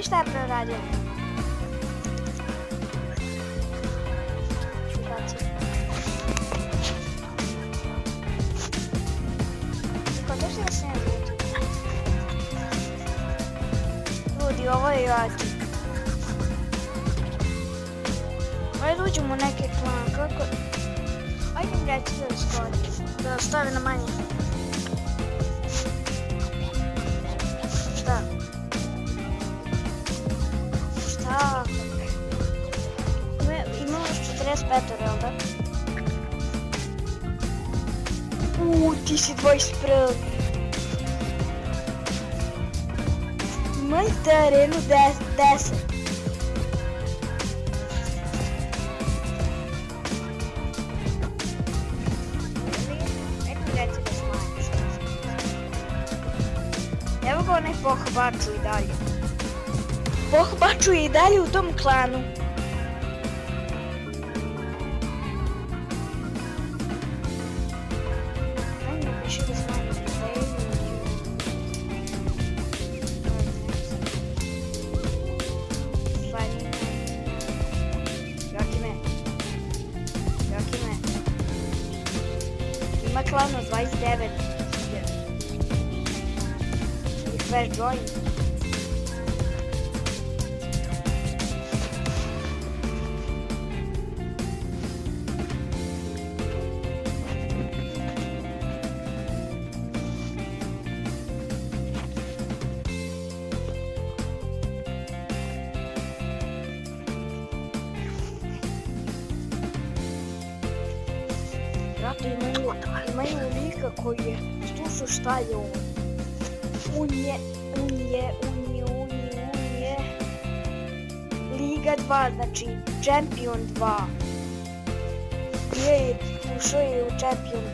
šta je proradio? Podržite da se ne zvuči. Ljudi, ovo je jači. Ajde uđemo u neki klan, kako... Ajde mi reći da skori, da stavi na manje. Šta? Šta? Imamo još 45, jel da? Ti si 21. Imate arenu 10. Evo ga onaj pohbaču i dalje. Pohbaču je i dalje u tom klanu. Ima klano 29. Refresh join. Brate, imaju lika koji je, slušao šta je on. On je Liga 2, znači Champion 2. Ušao je u Champion 3.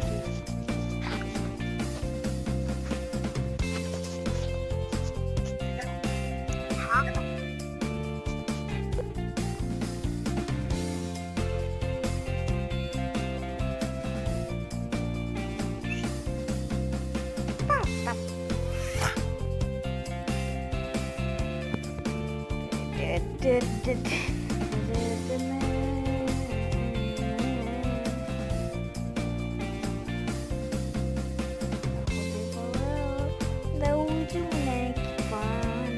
Da uđu u neki plan,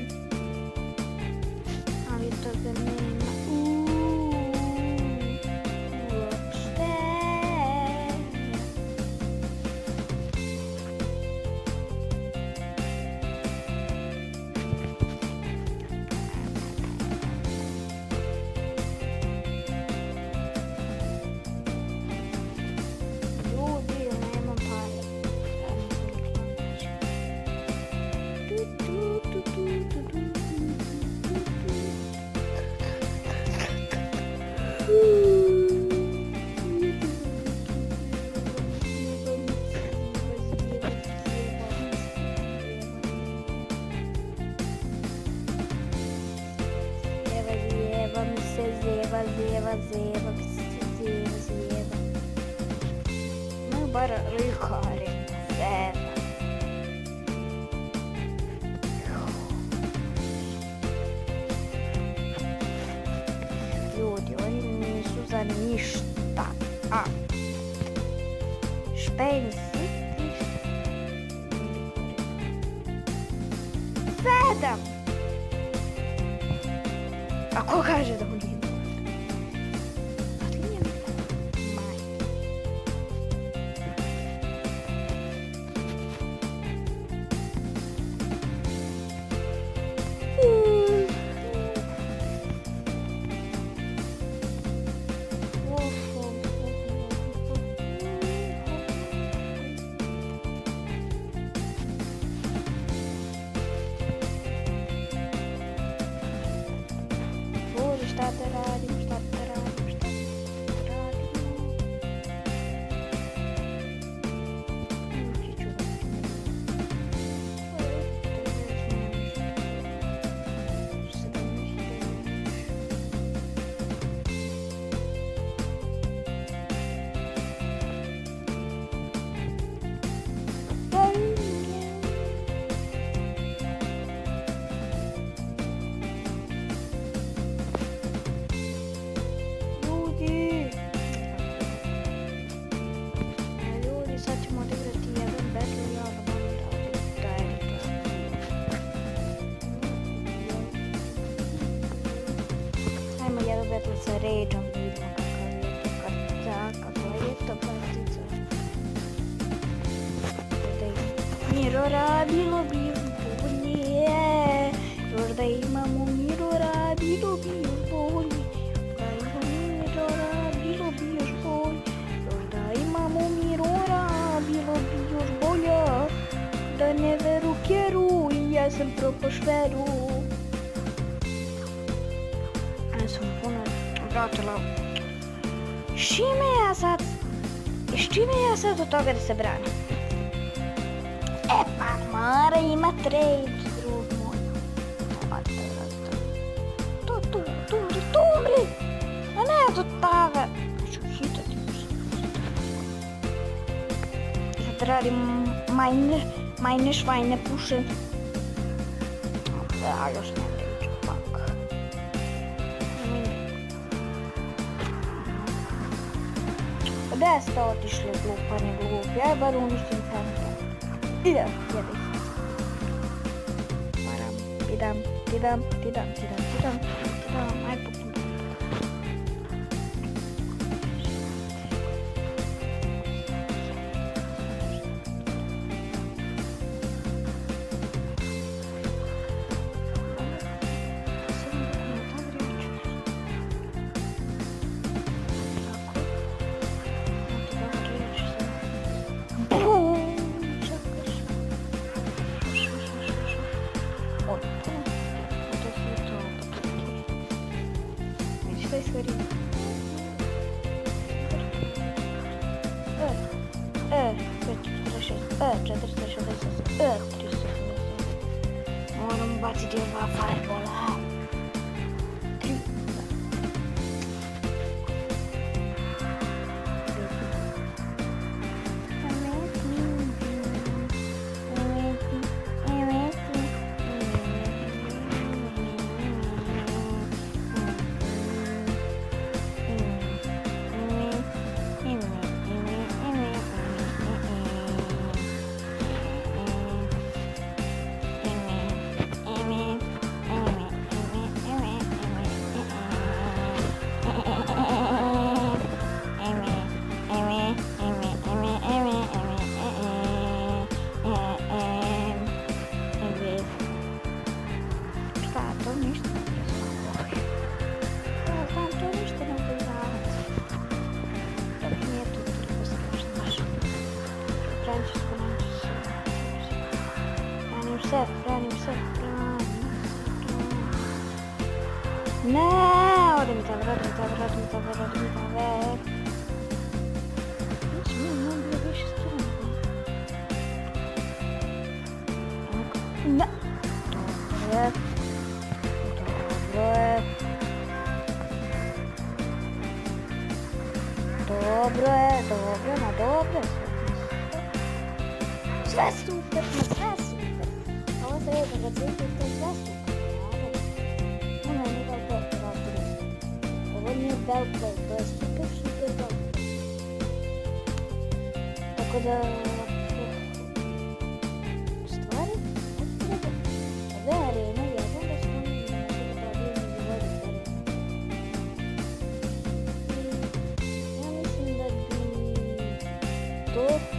ali toga nema uopšte. Zeva. No, bar rikare. Zeva. Ljudi, oni nisu za ništa. Špensi. 7. A ko kaže da on nije? Šta te mirora, bilo bi još bolje. Još da imamo mirora, bilo bi još bolje. Da imamo mirora, bilo bi još bolje. Još da imamo mirora, bilo bi još bolje. Da ne veru kjeru i ja sam propošveru. Ja sam puno vratila. S čime ja sad od toga da se branim? E pa mora ima trade, drug moj. Tu umri. A ne do toga. Ću hitati. Sad radim majne švajne puše. Da, još ne vreću pak. Gdje ste otišli glupani glupi? Aj bar uništim centar. Idem, jedem. Moram, idem. Aj puknem. Moram baciti ova firebola. Branim se. Ne, ode mi ta ver. Nisam bilo više strana. Ne. Dobro je. Sve super. Ovo se je da ga to sve super. Ovo nije velplay. Ovo nije velplay, to je super velplay. Tako da... Stvari? Ove arene, ja znam da smo mi ja mislim da bi to